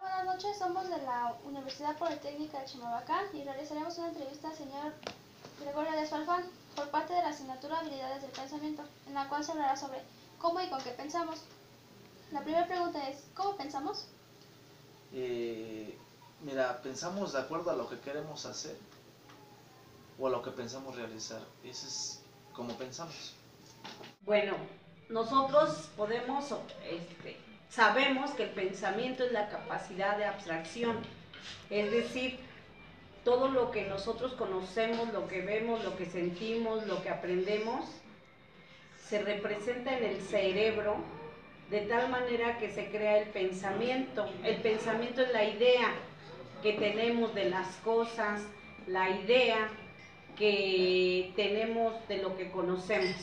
buenas noches, somos de la Universidad Politécnica de Chimalhuacán y realizaremos una entrevista al señor Gregorio Díaz Farfán por parte de la asignatura Habilidades del Pensamiento, en la cual se hablará sobre cómo y con qué pensamos. La primera pregunta es, ¿cómo pensamos? Mira, pensamos de acuerdo a lo que queremos hacer o a lo que pensamos realizar. Ese es como pensamos. Bueno, nosotros sabemos que el pensamiento es la capacidad de abstracción, es decir, todo lo que nosotros conocemos, lo que vemos, lo que sentimos, lo que aprendemos, se representa en el cerebro de tal manera que se crea el pensamiento. El pensamiento es la idea que tenemos de las cosas, la idea que tenemos de lo que conocemos.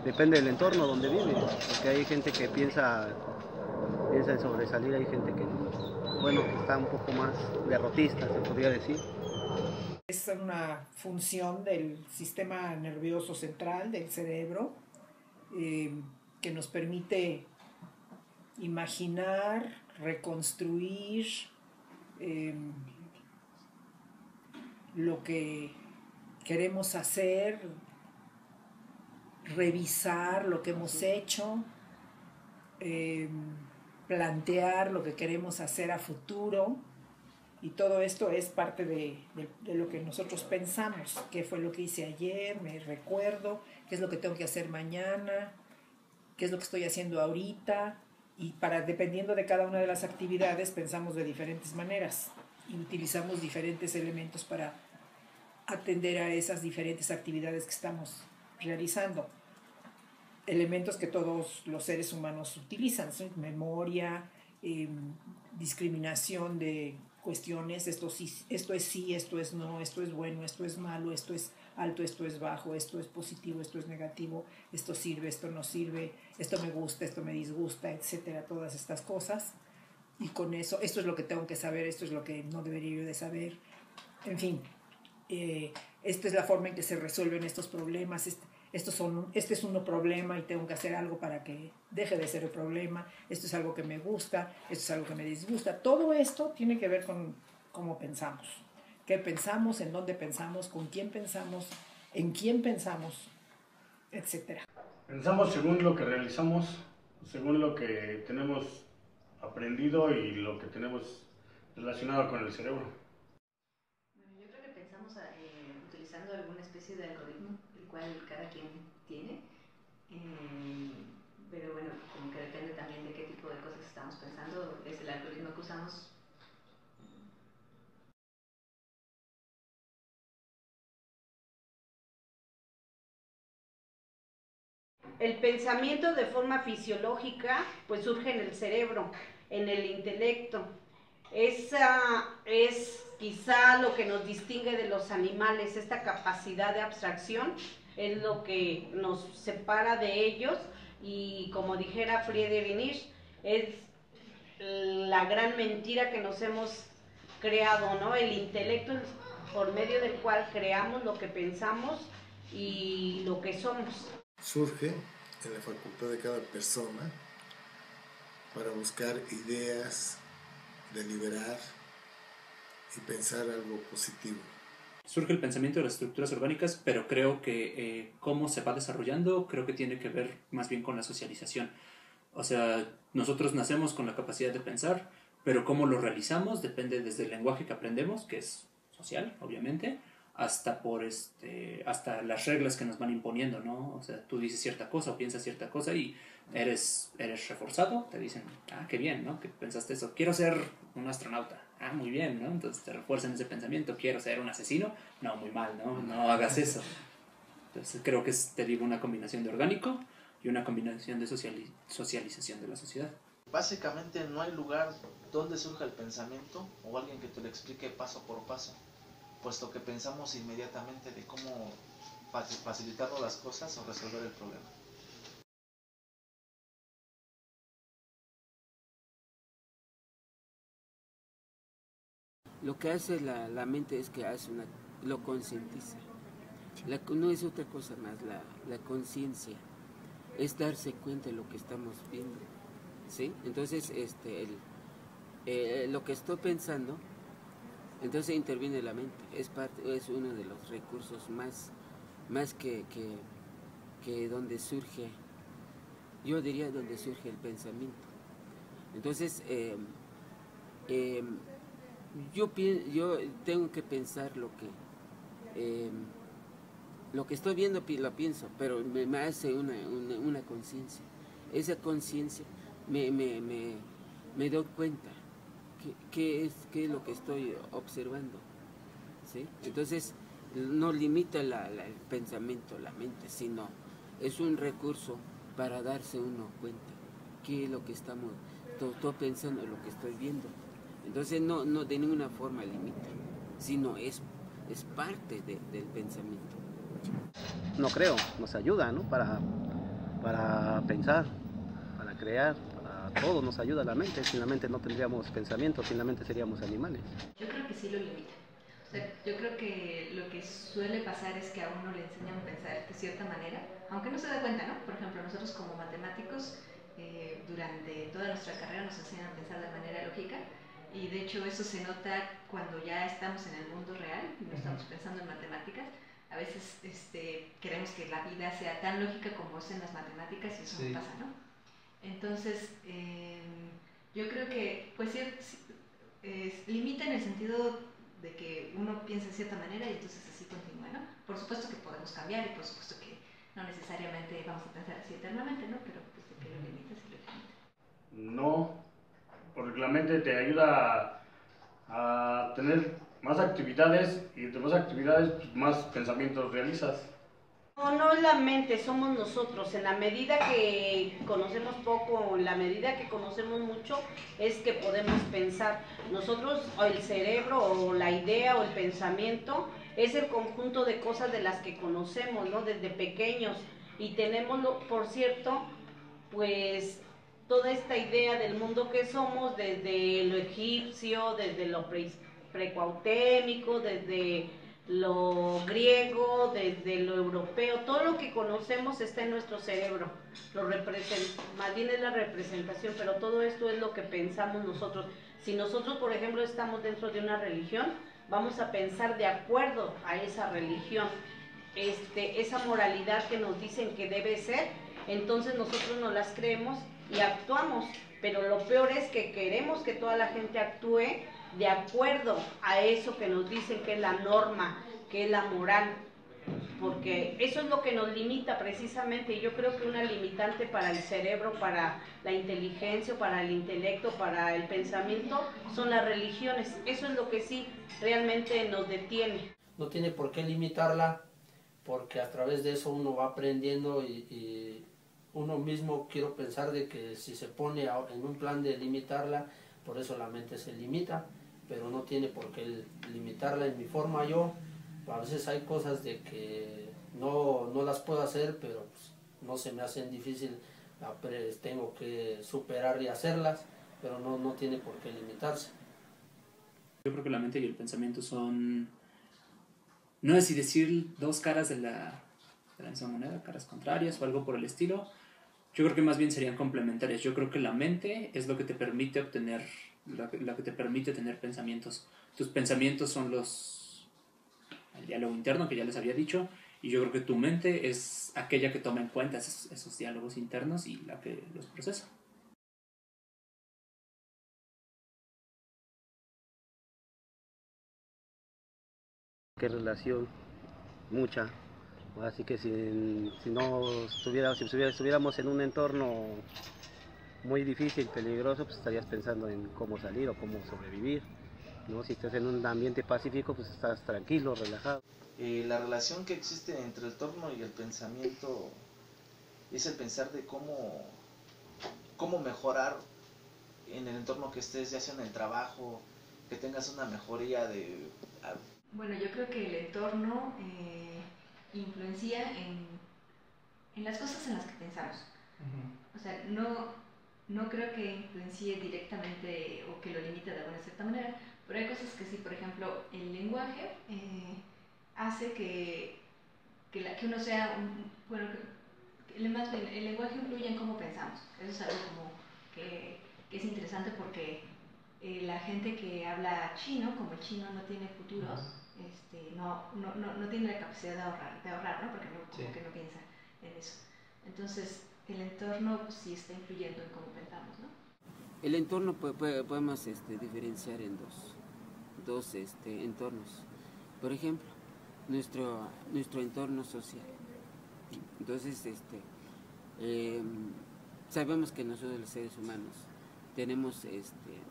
Depende del entorno donde vive, porque hay gente que piensa en sobresalir, hay gente que, bueno, que está un poco más derrotista, se podría decir. Es una función del sistema nervioso central del cerebro que nos permite imaginar, reconstruir lo que queremos hacer, revisar lo que hemos hecho, plantear lo que queremos hacer a futuro. Y todo esto es parte de lo que nosotros pensamos, qué fue lo que hice ayer, me recuerdo, qué es lo que tengo que hacer mañana, qué es lo que estoy haciendo ahorita. Y dependiendo de cada una de las actividades pensamos de diferentes maneras y utilizamos diferentes elementos para atender a esas diferentes actividades que estamos realizando. Elementos que todos los seres humanos utilizan, ¿sí? Memoria, discriminación de cuestiones, esto es sí, esto es no, esto es bueno, esto es malo, esto es alto, esto es bajo, esto es positivo, esto es negativo, esto sirve, esto no sirve, esto me gusta, esto me disgusta, etcétera, todas estas cosas. Y con eso, esto es lo que tengo que saber, esto es lo que no debería yo de saber. En fin, esta es la forma en que se resuelven estos problemas. Este es un problema y tengo que hacer algo para que deje de ser el problema. Esto es algo que me gusta, esto es algo que me disgusta. Todo esto tiene que ver con cómo pensamos. ¿Qué pensamos? ¿En dónde pensamos? ¿Con quién pensamos? ¿En quién pensamos? Etcétera. Pensamos según lo que realizamos, según lo que tenemos aprendido y lo que tenemos relacionado con el cerebro. Bueno, yo creo que pensamos utilizando alguna especie de algoritmo, el cual cada quien tiene, pero bueno, como que depende también de qué tipo de cosas estamos pensando, es el algoritmo que usamos. El pensamiento de forma fisiológica pues surge en el cerebro, en el intelecto. Esa es quizá lo que nos distingue de los animales, esta capacidad de abstracción es lo que nos separa de ellos y como dijera Friedrich Nietzsche, es la gran mentira que nos hemos creado, ¿no? El intelecto por medio del cual creamos lo que pensamos y lo que somos. Surge en la facultad de cada persona para buscar ideas, deliberar y pensar algo positivo. Surge el pensamiento de las estructuras orgánicas, pero creo que cómo se va desarrollando, creo que tiene que ver más bien con la socialización. O sea, nosotros nacemos con la capacidad de pensar, pero cómo lo realizamos depende desde el lenguaje que aprendemos, que es social, obviamente, hasta las reglas que nos van imponiendo, ¿no? O sea, tú dices cierta cosa o piensas cierta cosa y eres reforzado, te dicen, ah, qué bien, ¿no? Que pensaste eso, quiero ser un astronauta, ah, muy bien, ¿no? Entonces te refuerzan ese pensamiento, quiero ser un asesino, no, muy mal, ¿no? No hagas eso. Entonces creo que es, te digo, una combinación de orgánico y una combinación de socialización de la sociedad. Básicamente no hay lugar donde surja el pensamiento o alguien que te lo explique paso por paso, puesto que pensamos inmediatamente de cómo facilitarnos las cosas o resolver el problema. Lo que hace la mente es que lo concientiza. No es otra cosa más, la conciencia es darse cuenta de lo que estamos viendo, ¿sí? Entonces, lo que estoy pensando, entonces interviene la mente. Es uno de los recursos más que donde surge, yo diría donde surge el pensamiento. Entonces, yo tengo que pensar lo que estoy viendo, lo pienso, pero me hace una conciencia. Esa conciencia me doy cuenta qué es lo que estoy observando, ¿sí? Entonces, no limita el pensamiento, la mente, sino es un recurso para darse uno cuenta qué es lo que estoy pensando, lo que estoy viendo. Entonces, no de ninguna forma limita, sino es parte del pensamiento. No creo, nos ayuda, ¿no? Para pensar, para crear, para todo nos ayuda la mente. Sin la mente no tendríamos pensamiento, sin la mente seríamos animales. Yo creo que sí lo limita. O sea, yo creo que lo que suele pasar es que a uno le enseñan a pensar de cierta manera, aunque no se da cuenta, ¿no? Por ejemplo, nosotros como matemáticos, durante toda nuestra carrera nos enseñan a pensar de manera lógica, y de hecho eso se nota cuando ya estamos en el mundo real y no estamos pensando en matemáticas. A veces queremos que la vida sea tan lógica como es en las matemáticas y eso no pasa, ¿no? Entonces, yo creo que pues limita en el sentido de que uno piensa de cierta manera y entonces así continúa, ¿no? Por supuesto que podemos cambiar y por supuesto que no necesariamente vamos a pensar así eternamente, ¿no? Pero pues de que lo limita, sí lo limita. No, porque la mente te ayuda a tener más actividades y entre más actividades, pues, más pensamientos realizas. No es la mente, somos nosotros. En la medida que conocemos poco o en la medida que conocemos mucho, es que podemos pensar. Nosotros, o el cerebro, o la idea, o el pensamiento, es el conjunto de cosas de las que conocemos, ¿no? Desde pequeños. Y tenemos, por cierto, pues toda esta idea del mundo que somos, desde lo egipcio, desde lo precuautémico, desde lo griego, desde lo europeo, todo lo que conocemos está en nuestro cerebro, más bien es la representación, pero todo esto es lo que pensamos nosotros. Si nosotros, por ejemplo, estamos dentro de una religión, vamos a pensar de acuerdo a esa religión, esa moralidad que nos dicen que debe ser, entonces nosotros nos las creemos y actuamos, pero lo peor es que queremos que toda la gente actúe de acuerdo a eso que nos dicen que es la norma, que es la moral, porque eso es lo que nos limita precisamente. Y yo creo que una limitante para el cerebro, para la inteligencia, para el intelecto, para el pensamiento, son las religiones. Eso es lo que sí realmente nos detiene. No tiene por qué limitarla, porque a través de eso uno va aprendiendo y uno mismo, quiero pensar de que si se pone en un plan de limitarla, por eso la mente se limita, pero no tiene por qué limitarla. En mi forma yo, a veces hay cosas de que no las puedo hacer, pero pues, no se me hacen difícil, tengo que superar y hacerlas, pero no tiene por qué limitarse. Yo creo que la mente y el pensamiento son, no sé si decir dos caras de la misma moneda, caras contrarias o algo por el estilo. Yo creo que más bien serían complementarias. Yo creo que la mente es lo que te permite obtener, lo que te permite tener pensamientos. Tus pensamientos son el diálogo interno que ya les había dicho, y yo creo que tu mente es aquella que toma en cuenta esos diálogos internos y la que los procesa. ¿Qué relación? Mucha. Así que si estuviéramos en un entorno muy difícil, peligroso, pues estarías pensando en cómo salir o cómo sobrevivir, ¿no? Si estás en un ambiente pacífico, pues estás tranquilo, relajado. La relación que existe entre el entorno y el pensamiento es el pensar de cómo mejorar en el entorno que estés, ya sea en el trabajo, que tengas una mejoría de... Bueno, yo creo que el entorno influencia en las cosas en las que pensamos. O sea, no creo que influencie directamente o que lo limite de alguna cierta manera, pero hay cosas que sí. Por ejemplo, el lenguaje hace que uno sea más bien, el lenguaje influye en cómo pensamos. Eso es algo como que es interesante, porque la gente que habla chino, como el chino no tiene futuro, no tiene la capacidad de ahorrar, ¿no? Porque como que no piensa en eso. Entonces, el entorno pues, sí está influyendo en cómo pensamos, ¿no? El entorno podemos diferenciar en dos entornos. Por ejemplo, nuestro entorno social. Entonces, sabemos que nosotros los seres humanos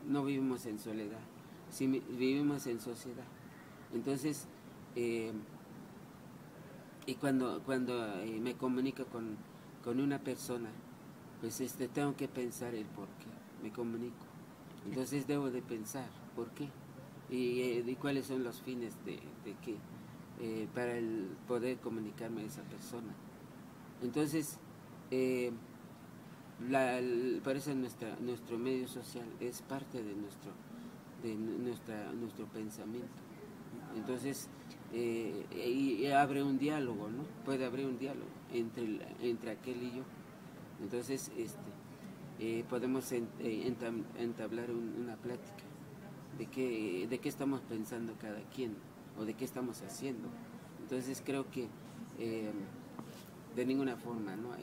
no vivimos en soledad, vivimos en sociedad. Entonces, y cuando me comunico con una persona, pues tengo que pensar el por qué me comunico. Entonces debo de pensar por qué y cuáles son los fines de qué, para poder comunicarme a esa persona. Entonces, por eso nuestro medio social es parte de nuestro pensamiento. Entonces, y abre un diálogo, ¿no? Puede haber un diálogo entre aquel y yo. Entonces, podemos entablar una plática de qué estamos pensando cada quien o de qué estamos haciendo. Entonces, creo que de ninguna forma, ¿no?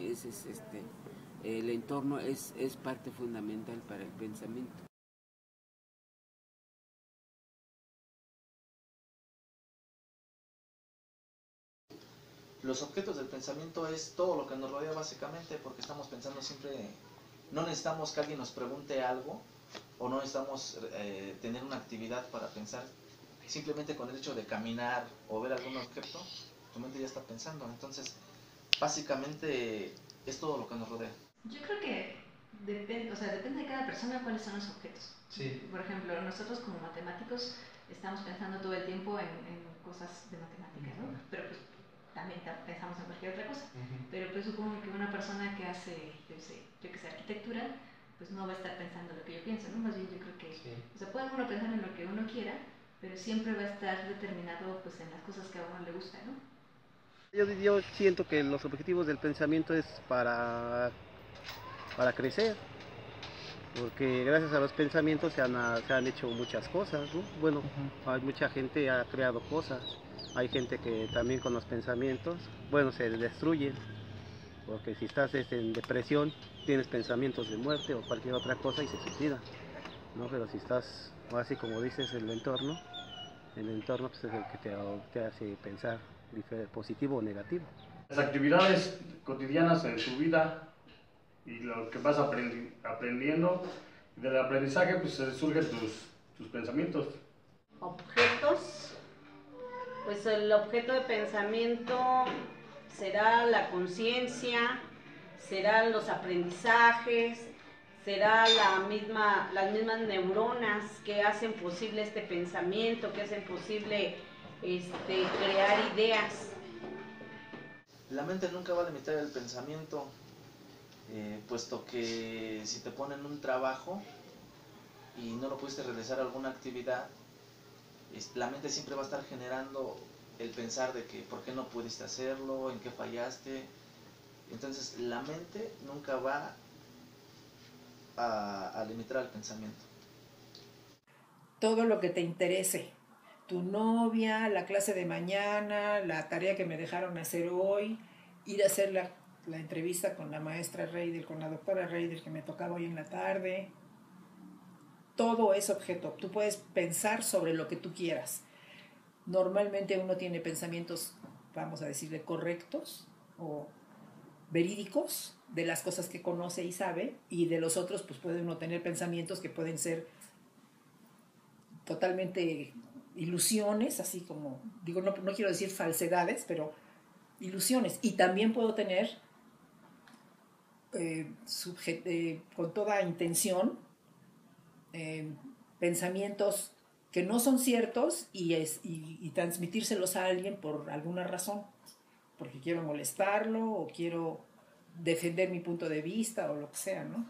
El entorno es parte fundamental para el pensamiento. Los objetos del pensamiento es todo lo que nos rodea básicamente, porque estamos pensando siempre, no necesitamos que alguien nos pregunte algo, o no necesitamos tener una actividad para pensar. Simplemente con el hecho de caminar o ver algún objeto, tu mente ya está pensando. Entonces, básicamente es todo lo que nos rodea. Yo creo que depende de cada persona cuáles son los objetos. Sí. Por ejemplo, nosotros como matemáticos estamos pensando todo el tiempo en cosas de matemáticas, ¿no? Pero pues también pensamos en cualquier otra cosa. Pero pues supongo que una persona que hace, yo que sé, arquitectura, pues no va a estar pensando lo que yo pienso, ¿no? Más bien yo creo que, o sea, puede uno pensar en lo que uno quiera, pero siempre va a estar determinado pues en las cosas que a uno le gusta, ¿no? Yo siento que los objetivos del pensamiento es para crecer, porque gracias a los pensamientos se han hecho muchas cosas, ¿no? Bueno, hay mucha gente que ha creado cosas, hay gente que también con los pensamientos, bueno, se destruyen, porque si estás en depresión, tienes pensamientos de muerte o cualquier otra cosa y se suicida, ¿no? Pero si estás, así como dices, el entorno pues es el que te hace pensar positivo o negativo. Las actividades cotidianas en tu vida y lo que vas aprendiendo, del aprendizaje pues surgen tus pensamientos. Objetos, pues el objeto de pensamiento será la conciencia, serán los aprendizajes, será las mismas neuronas que hacen posible este pensamiento, que hacen posible crear ideas. La mente nunca va a limitar el pensamiento, puesto que si te ponen un trabajo y no lo pudiste realizar alguna actividad, la mente siempre va a estar generando el pensar de que por qué no pudiste hacerlo, en qué fallaste. Entonces la mente nunca va a limitar el pensamiento. Todo lo que te interese, tu novia, la clase de mañana, la tarea que me dejaron hacer hoy, ir a hacer la entrevista con la maestra Reidel, con la doctora Reidel que me tocaba hoy en la tarde. Todo es objeto. Tú puedes pensar sobre lo que tú quieras. Normalmente uno tiene pensamientos, vamos a decirle, correctos o verídicos de las cosas que conoce y sabe, y de los otros pues puede uno tener pensamientos que pueden ser totalmente ilusiones, así como, digo, no quiero decir falsedades, pero ilusiones. Y también puedo tener con toda intención pensamientos que no son ciertos y transmitírselos a alguien por alguna razón, porque quiero molestarlo o quiero defender mi punto de vista o lo que sea, ¿no?